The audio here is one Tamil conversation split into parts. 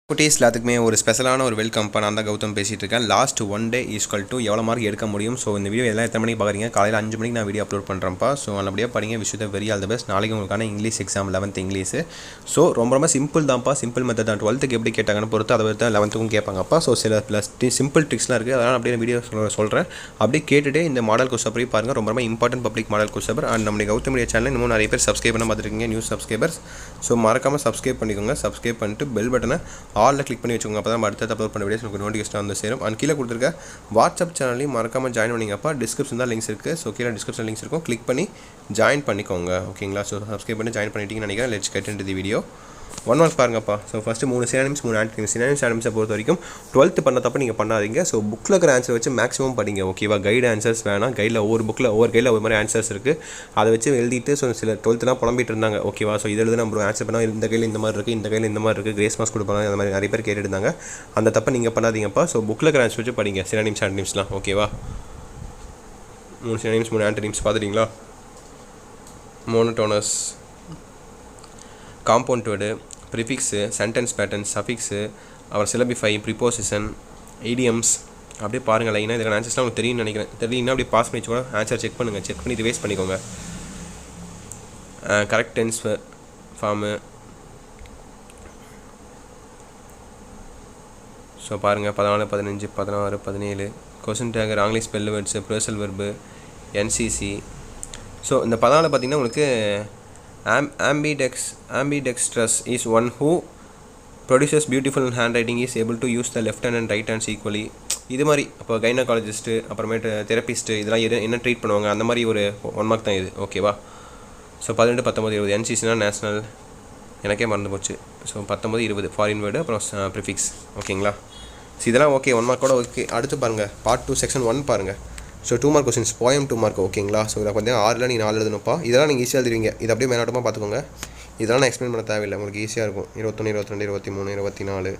குட்டீஸ் எல்லாத்துக்குமே ஒரு ஸ்பெஷலான ஒரு வெல்கம் நான் தான் கௌதம் பேசிகிட்டு இருக்கேன். லாஸ்ட் 1 டே ஈஸ்கல் டு எவ்வளோ மார்க் எடுக்க முடியும். ஸோ இந்த வீடியோ எல்லாம் எத்தனை மணிக்கு பார்க்குறீங்க? காலையில் 5 மணிக்கு நான் வீடியோ அப்லோட் பண்ணுறேன்ப்பா. ஸோ நல்லபடியாக படிங்க. Wish the very all the best. நாளைக்கு உங்களுக்கான English exam 11th English. So ரொம்ப சிம்பிள் தான்ப்பா. சிம்பிள் மெத்தட் தான். 12th எப்படி கேட்டாங்கன்னு பொறுத்து அதை தான் 11th கேட்பாங்கப்பா. ஸோ சில ப்ளஸ் சிம்பிள் ட்ரிக்ஸ்லாம் இருக்குது. அதனால் அப்படியே வீடியோ சொல்கிறேன். அப்படியே கேட்டுட்டு இந்த மாடல் கொஸ்டின் அப்படியே பாருங்கள். ரொம்ப important public model question. And நம்முடைய கௌதம் மீடியா சேனல் இன்னும் நிறைய பேர் சப்ஸ்கிரைப் பண்ண பார்த்துருக்கீங்க, நியூஸ் சப்ஸ்கிரைபர்ஸ். ஸோ மறக்காமல் சப்ஸ்கிரைப் பண்ணிக்கோங்க. சப்ஸ்கிரைப் பண்ணிட்டு பெல் பட்டனை ஆலில் கிளிக் பண்ணி வச்சுக்கோங்க. அப்போ தான் அடுத்த அப்லோட் பண்ண வீடியோஸ் உங்களுக்கு நோட்டிஃபிகேஷன் வந்து சேரும். அண்ட் கீழே கொடுத்துருக்க வாட்ஸ்அப் சேனலையும் மறக்காமல் ஜாயின் பண்ணிங்கப்பா. டிஸ்கிரிப்ஷன் தான் லிங்க்ஸ் இருக்குது. ஸோ கீழே டிஸ்கிரிப்ஷன் லிங்க்ஸ் இருக்கும், கிளிக் பண்ணி ஜாயின் பண்ணிக்கோங்க. ஓகேங்களா? ஸோ சப்ஸ்கிரைப் பண்ணி ஜாயின் பண்ணிட்டீங்கன்னு நினைக்கிறேன். Let's get into the video. 1 mark பாருங்கப்பா. So first 3 synonyms 3 antonyms. Synonyms ஆன்டனிம்ஸை பொறுத்த வரைக்கும் 12th பண்ண தப்ப நீங்கள் பண்ணாதீங்க. ஸோ புக்கில் இருக்கிற ஆன்சர் வச்சு மேக்ஸிமம் படிங்க. ஓகேவா? கைடு ஆன்சர்ஸ் வேணாம். கைடில் ஒவ்வொரு கைடில் ஒரு மாதிரி ஆன்சர்ஸ் இருக்குது. அதை வச்சு எழுதிட்டு ஸோ சில 12th புலம்பிட்டு இருந்தாங்க. ஓகேவா? ஸோ இது எழுது நம்ம ஆன்சர் பண்ணால் இந்த கையில் இந்த மாதிரி இருக்குது, இந்த கையில் இந்த மாதிரி இருக்குது, கிரேஸ் மார்க்ஸ் கொடுப்பாங்க. அந்த மாதிரி நிறைய பேர் கேட்டுட்டு இருந்தாங்க. அந்த தப்பை நீங்கள் பண்ணாதீங்கப்பா. ஸோ புக்கில் இருக்கிற ஆன்சர் வச்சு படிங்க. சினானிம்ஸ் ஆன்டனிம்ஸ்லாம். ஓகேவா? 3 சினானிம்ஸ் 3 ஆன்டனிம்ஸ் பார்த்துட்டிங்களா? Monotonous, compound word, prefix, sentence pattern, suffix, அப்புறம் சிலபிஃபை, ப்ரிப்போசிஷன், இடியம்ஸ். அப்படியே பாருங்கள் லைனாக. இதுக்கான ஆன்சர்ஸ்லாம் உங்களுக்கு தெரியும்னு நினைக்கிறேன். தெரியலன்னா அப்படியே பாஸ் பண்ணி வச்சுக்கோங்க. ஆன்சர் செக் பண்ணுங்கள். செக் பண்ணி ரிவைஸ் பண்ணிக்கோங்க. Correct tense form. ஸோ பாருங்கள் 14, 15, 16, 17. Question tag, wrongly spell words, phrasal verb, NCC. So இந்த 14 பார்த்திங்கன்னா உங்களுக்கு ambidextrous is one who produces beautiful handwriting is able to use the left hand and right hands equally. இது மாதிரி அப்போ கைனகாலஜிஸ்ட்டு, அப்புறமேட்டு தெரப்பிஸ்ட்டு, இதெல்லாம் என்ன ட்ரீட் பண்ணுவாங்க, அந்த மாதிரி ஒரு 1 மார்க் தான் இது. ஓகேவா? ஸோ 18, 19, 20. என்சிசினா நேஷ்னல், எனக்கே மறந்து போச்சு. ஸோ 19, 20 ஃபாரின் வேர்டு, அப்புறம் ப்ரிஃபிக்ஸ். ஓகேங்களா? ஸோ இதெல்லாம் ஓகே. 1 மார்க்கோட ஓகே. அடுத்து பாருங்கள் பார்ட் 2 செக்ஷன் 1 பாருங்கள். So 2 mark questions. Poem 2 mark. ஓகேங்களா? ஸோ இதில் பார்த்தீங்கன்னா 6ல் நீங்கள் 4 எழுதணும்ப்பா. இதெல்லாம் நீங்கள் ஈஸியாக எழுதுவீங்க. இது அப்படியே மேலாட்டமாக பார்த்துக்கோங்க. இதெல்லாம் நான் எக்ஸ்பிளைன் பண்ண தேவையில்லை, உங்களுக்கு ஈஸியாக இருக்கும். 21, 22, 23, 24,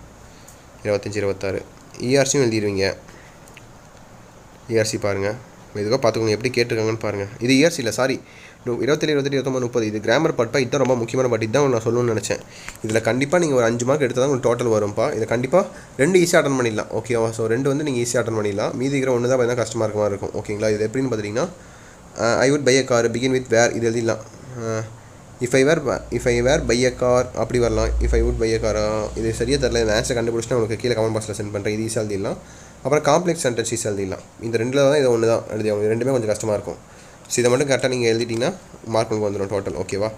25, 26. இஆர்சியும் எழுதிடுவீங்க. இஆர்சி பாருங்கள். இதுக்காக பார்த்துக்கோங்க எப்படி கேட்டிருக்காங்கன்னு பாருங்கள். இது இஆர்சி இல்லை, சாரி, 27, 28, 29, 30. இது கிராமர் பார்ட்பா. இதுதான் ரொம்ப முக்கியமான பார்ட். இதுதான் நான் சொல்லணும்னு நினச்சேன். இதில் கண்டிப்பாக நீங்கள் ஒரு 5 மார்க் எடுத்தால் தான் உங்களுக்கு டோட்டல் வரும்ப்பா. இதை கண்டிப்பாக 2 ஈஸியாக அட்டன் பண்ணிடலாம். ஓகேவா? ஸோ 2 வந்து நீங்கள் ஈஸியாக அட்டன் பண்ணிடலாம். மீதி இருக்கிற 1 தான் பார்த்தீங்கன்னா கஷ்டமாக இருக்க மாதிரி இருக்கும். ஓகேங்களா? இது எப்படின்னு பார்த்தீங்கன்னா I would buy a car, begin with were, இது எழுதிடலாம். If I were buy a car அப்படி வரலாம். If I would buy a காரா, இது சரியாக தரல. இந்த ஆன்சர் கண்டுபிடிச்சிட்டு உங்களுக்கு கீழே கமெண்ட் பாக்ஸில் சென்ட் பண்ணுறேன். இது ஈஸியாக எழுதிடலாம். அப்புறம் காம்ப்ளெக்ஸ் சென்டென்ஸ் ஈஸியாக எழுதிடலாம். இந்த 2ல் தான் இது 1 தான் எழுதி. அவங்க 2மே கொஞ்சம் கஷ்டமாக இருக்கும். ஸோ இதை மட்டும் கரெக்டாக நீங்கள் எழுதிட்டிங்கன்னா மார்க் உங்களுக்கு வந்துடும் டோட்டல். ஓகேவா?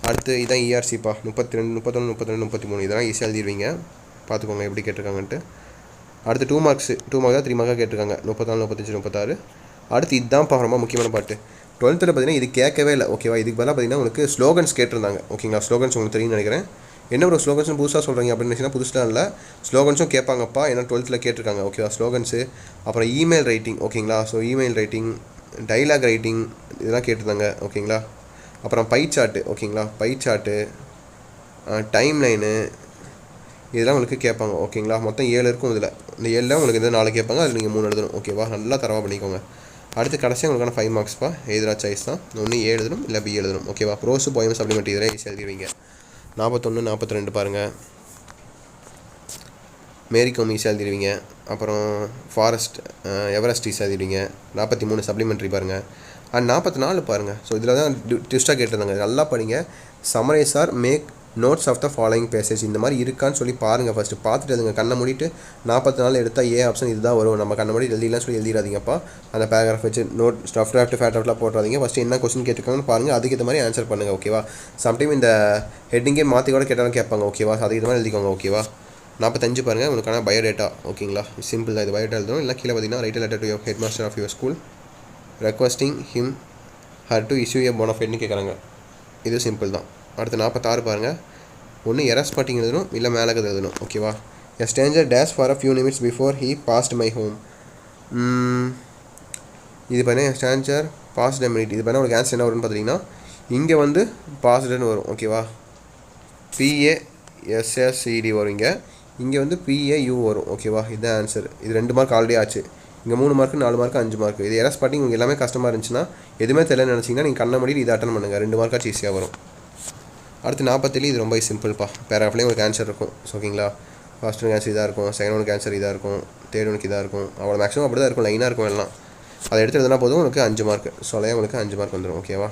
அடுத்து இதான் இஆர்சிப்பா. 32, 31, 32, 33. இதெல்லாம் ஈஸியாக எழுதிடுவீங்க. பார்த்துக்கோங்க எப்படி கேட்டிருக்காங்கன்ட்டு. அடுத்து 2 மார்க்ஸ். 2 மார்க் தான் 3 மார்க்காக கேட்டிருக்காங்க. 34, 35, 36. அடுத்து இதுதான் ரொம்ப முக்கியமான பாட்டு. 12th பார்த்தீங்கன்னா இது கேட்கவே இல்லை. ஓகேவா? இதுக்கு பதிலாக பார்த்தீங்கன்னா உங்களுக்கு ஸ்லோகன்ஸ் கேட்டிருந்தாங்க. ஓகேங்களா? ஸ்லோகன்ஸ் உங்களுக்கு தெரியும்னு நினைக்கிறேன். என்ன ஒரு ஸ்லோகன்ஸ் புதுசாக சொல்கிறீங்க அப்படின்னு நினச்சிங்கன்னா புதுசாக இல்லை, ஸ்லோகன்ஸும் கேட்பாங்கப்பா. ஏன்னா 12th கேட்டிருக்காங்க. ஓகேவா? ஸ்லோகன்ஸு, அப்புறம் இமெயில் ரைட்டிங். ஓகேங்களா? So email writing, dialogue writing, இதெல்லாம் கேட்டிருந்தாங்க. ஓகேங்களா? அப்புறம் பை சார்ட்டு. ஓகேங்களா? பை சார்ட்டு, டைம் லைனு, இதெல்லாம் உங்களுக்கு கேட்பாங்க. ஓகேங்களா? மொத்தம் 7 இருக்கும். இதில் இந்த 7ல் உங்களுக்கு இந்த 4 கேட்பாங்க. அதில் நீங்கள் 3 எழுதணும். ஓகேவா? நல்லா தரவாக பண்ணிக்கோங்க. அடுத்து கடைசியாக உங்களுக்கான 5 மார்க்ஸ்ப்பா. எதிராக சாய்ஸ் தான். ஒன்று ஏ எழுதணும், இல்லை பி எழுதணும். ஓகேவா? ப்ரோஸு, போயம், சப்ளிமெண்ட் இதில் ஈஸியாக எழுதிடுவீங்க. 41, 42 பாருங்கள். மேரிகோம் ஈஸியாக எழுதிடுவீங்க. அப்புறம் ஃபாரஸ்ட், எவரெஸ்ட் ஈஸியாக எழுதிடுவீங்க. 43 சப்ளிமெண்ட்ரி பாருங்கள். அண்ட் 44 பாருங்கள். ஸோ இதில் தான் ட்விஸ்ட்டாக கேட்டிருந்தாங்க. நல்லா படிங்க. Summarise or make notes of the following passage. இந்த மாதிரி இருக்கான்னு சொல்லி பாருங்கள். ஃபஸ்ட்டு பார்த்துட்டு அதுங்க கண்ணை மூடிட்டு 44 எடுத்தால் ஏ ஆப்ஷன் இதுதான் வரும். நம்ம கண்ணை மூடி எழுதிலாம் சொல்லி எழுதிடாதீங்கப்பா. அந்த பேராகிராஃப் வச்சு நோட் ஸ்டஃப் டிராஃப்ட் ஃபேட் டிராஃப்ட்லாம் போட்டுறாதீங்க. ஃபஸ்ட்டு என்ன கொஸ்டின் கேட்டிருக்காங்கன்னு பாருங்கள். அதுக்கேற்ற மாதிரி ஆன்சர் பண்ணுங்கள். ஓகேவா? சம்டைம் இந்த ஹெட்டிங்கே மாற்றி கூட கேட்டாலும் கேட்பாங்க. ஓகேவா? அதுக்கு மாதிரி எழுதிக்கோங்க. ஓகேவா? 45 பாருங்கள். உங்களுக்கான பயோடேட்டா. ஓகேங்களா? சிம்பிள் தான். இது பயோடேட்டா எழுதணும். இல்லை கீழே பார்த்தீங்கன்னா write letter to your head master of your school requesting him her to issue a போனஃபைட்னு கேட்குறாங்க. இது சிம்பிள் தான். அடுத்து 46 பாருங்கள். ஒன்று எரஸ் பட்டிங் எழுதணும், இல்லை மேலே எழுதணும். ஓகேவா? A stranger dash for a few minutes before he passed my home. இது பார்த்தீங்கன்னா ஸ்ட்ரேஞ்சர் பாஸ்ட் அ மினிட். இது பார்த்தா உங்களுக்கு ஆன்சர் என்ன வரும்னு பார்த்தீங்கன்னா இங்கே வந்து பாஸ்டுன்னு வரும். ஓகேவா? PASSED வரும். இங்கே வந்து PAU வரும். ஓகேவா? இதுதான் ஆன்சர். இது 2 மார்க் ஆல்ரெடி ஆச்சு. இங்கே 3 மார்க்கு, 4 மார்க்கு, 5 மார்க்கு. இது எரஸ் பட்டிங் உங்களுக்கு எல்லாமே கஷ்டமாக இருந்துச்சுன்னா எதுவுமே தெரியலன்னு நினச்சிங்கன்னா நீங்கள் கண்ணை மூடி இதை அட்டன் பண்ணுங்கள். 2 மார்க்காச்சும் ஈஸியாக வரும். அடுத்து 47. இது ரொம்ப சிம்பிள்ப்பா. பேராகிராஃப்லேயும் உங்களுக்கு ஆன்சர் இருக்கும். ஓகேங்களா? ஃபர்ஸ்ட் ஒன் கேன்சர் இதாக இருக்கும், செகண்ட் ஒன் கேன்சர் இதாக இருக்கும், தேர்ட் ஒனுக்கு இதாக இருக்கும். அவ்வளோ மேக்ஸிமம் அப்படி தான் இருக்கும், லைனாக இருக்கும் எல்லாம். அதை எடுத்து எழுதுனா போதும் உங்களுக்கு 5 மார்க். சொலையாக உங்களுக்கு 5 மார்க் வந்துடும். ஓகேவா?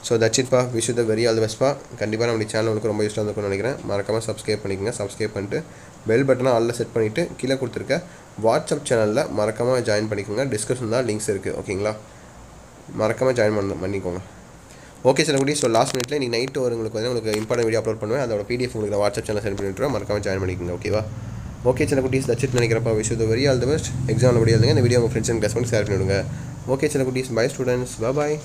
ஸோ தட்ஸ் இட்பா. Wish you the very all the பெஸ்ட்பா. கண்டிப்பாக நம்ம சேனல் உங்களுக்கு ரொம்ப யூஸ்ஃபுல்லாக இருக்கும்னு நினைக்கிறேன். மறக்காமல் சப்ஸ்கிரைப் பண்ணிக்கோங்க. சப்ஸ்கிரைப் பண்ணிட்டு பெல் பட்டனை ஆலில் செட் பண்ணிவிட்டு கீழே கொடுத்துருக்க வாட்ஸ்அப் சேனலில் மறக்காமல் ஜாயின் பண்ணிக்கோங்க. டிஸ்கிரிப்ஷன் தான் லிங்க்ஸ் இருக்குது. ஓகேங்களா? மறக்காமல் ஜாயின் பண்ணிக்கோங்க. ஓகே சார் குட்டி. ஸோ லாஸ்ட் மினிட்ல நீங்கள் நைட்டு உங்களுக்கு வந்து உங்களுக்கு இம்பார்ட்டன்ட் வீடியோ அப்லோட் பண்ணுவேன். அதோட பிடிஎஃப் உங்களுக்கு வாட்ஸ்அப் சேனல் சென்ட் பண்ணிவிட்டுருவேன். மறக்காமல் ஜாயின் பண்ணிக்கோங்க. ஓகேவா? ஓகே சின்ன குட்டீஸ், தட்ஸ் இட் நினைக்கிறப்பா. Wish you the very all the best. Exam நல்லபடியாக எழுதுங்க. இந்த வீடியோ உங்கள் ஃப்ரெண்ட்ஸ் அண்ட் கிளாஸ் பண்ணி ஷேர் பண்ணிவிடுங்க. ஓகே சின்ன குட்டீஸ், பை ஸ்டூடெண்ட்ஸ், பாய்.